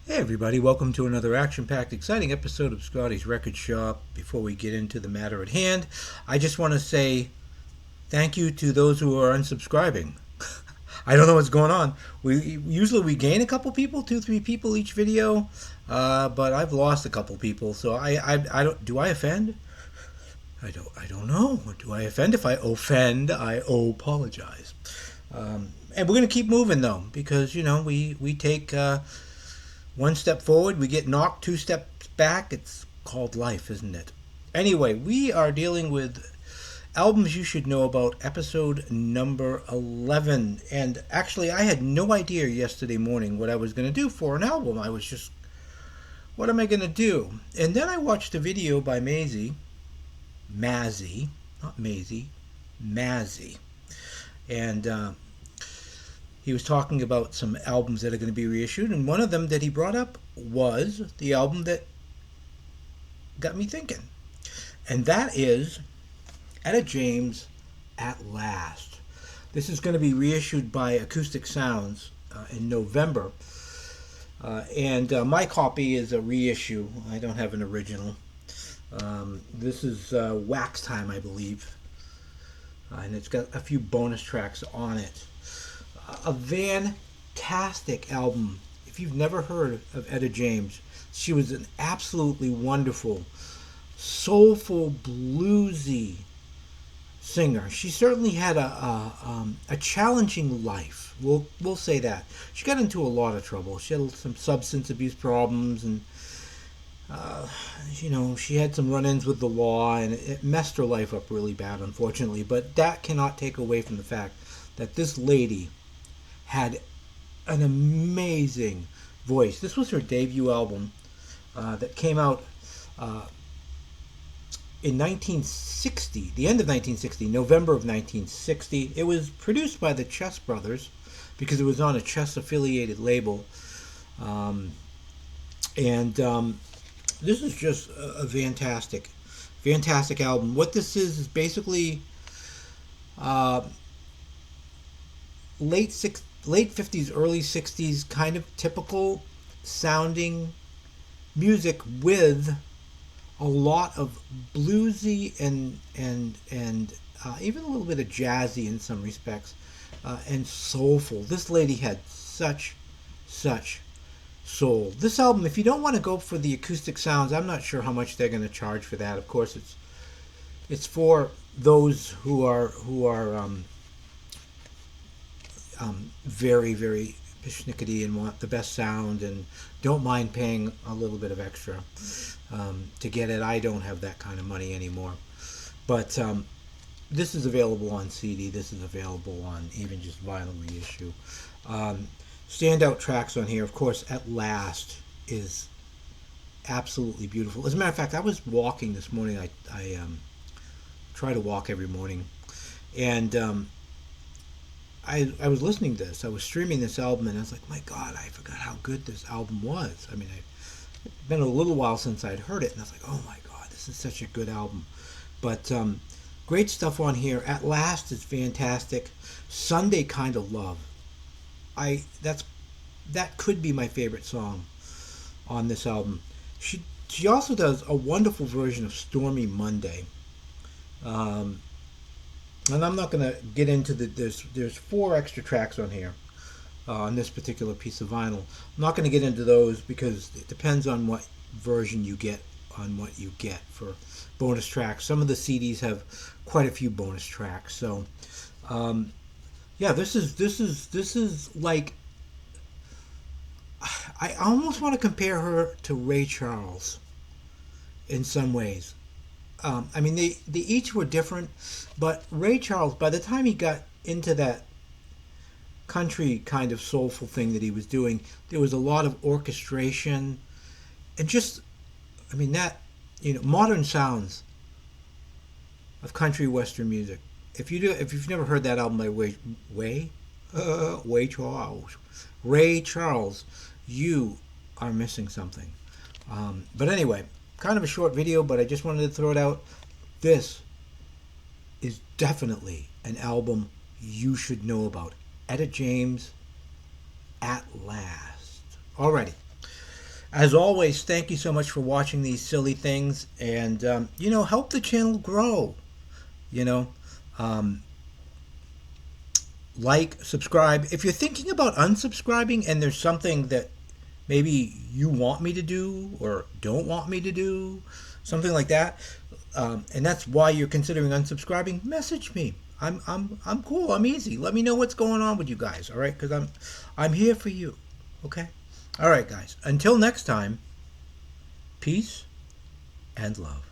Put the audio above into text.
Hey everybody, welcome to another action-packed, exciting episode of Scotty's Record Shop. Before we get into the matter at hand, I just want to say thank you to those who are unsubscribing. I don't know what's going on. We gain a couple people, two, three people each video, but I've lost a couple people. So I don't. Do I offend? I don't know. Do I offend? If I offend, I apologize. And we're gonna keep moving though, because we take one step forward, we get knocked two steps back. It's called life, isn't it? Anyway, we are dealing with albums you should know about, episode number 11. And actually, I had no idea yesterday morning what I was going to do for an album. I was just, what am I going to do? And then I watched a video by Mazzy, not Maisie, Mazzy. And he was talking about some albums that are going to be reissued, and one of them that he brought up was the album that got me thinking, and that is Etta James, At Last. This is going to be reissued by Acoustic Sounds in November, and my copy is a reissue. I don't have an original. This is Wax Time, I believe, and it's got a few bonus tracks on it. A fantastic album. If you've never heard of Etta James, she was an absolutely wonderful, soulful, bluesy singer. She certainly had a challenging life. We'll say that. She got into a lot of trouble. She had some substance abuse problems, and she had some run-ins with the law, and it messed her life up really bad, unfortunately. But that cannot take away from the fact that this lady had an amazing voice. This was her debut album that came out in 1960, the end of 1960, November of 1960. It was produced by the Chess Brothers because it was on a Chess affiliated label. And this is just a fantastic album. What this is basically uh, late 50s, early 60s kind of typical sounding music with a lot of bluesy and even a little bit of jazzy in some respects, and soulful. This lady had such soul. This album, if you don't want to go for the acoustic sounds, I'm not sure how much they're going to charge for that. Of course, it's for those who are very persnickety and want the best sound and don't mind paying a little bit of extra to get it. I don't have that kind of money anymore. But this is available on CD. This is available on even just vinyl reissue. Standout tracks on here, of course, At Last is absolutely beautiful. As a matter of fact, I was walking this morning. I try to walk every morning. And I was listening to this. I was streaming this album, and I was like, my God, I forgot how good this album was. I mean, it's been a little while since I'd heard it, and I was like, oh my God, this is such a good album. But great stuff on here. At Last is fantastic. Sunday Kind of Love. That could be my favorite song on this album. She also does a wonderful version of Stormy Monday. Um, and I'm not going to get into there's four extra tracks on here on this particular piece of vinyl. I'm not going to get into those because it depends on what version you get on what you get for bonus tracks. Some of the CDs have quite a few bonus tracks. So yeah, this is like, I almost want to compare her to Ray Charles in some ways. I mean, they each were different, but Ray Charles, by the time he got into that country kind of soulful thing that he was doing, there was a lot of orchestration and just, I mean, that, modern sounds of country western music. If you've never heard that album by Ray Charles, you are missing something. But anyway, kind of a short video, but I just wanted to throw it out. This is definitely an album you should know about. Etta James, At Last. Alrighty. As always, thank you so much for watching these silly things, and help the channel grow. You know, um, like, subscribe. If you're thinking about unsubscribing and there's something that maybe you want me to do or don't want me to do, something like that, and that's why you're considering unsubscribing, message me. I'm cool. I'm easy. Let me know what's going on with you guys. All right, because I'm here for you. Okay. All right, guys. Until next time, peace and love.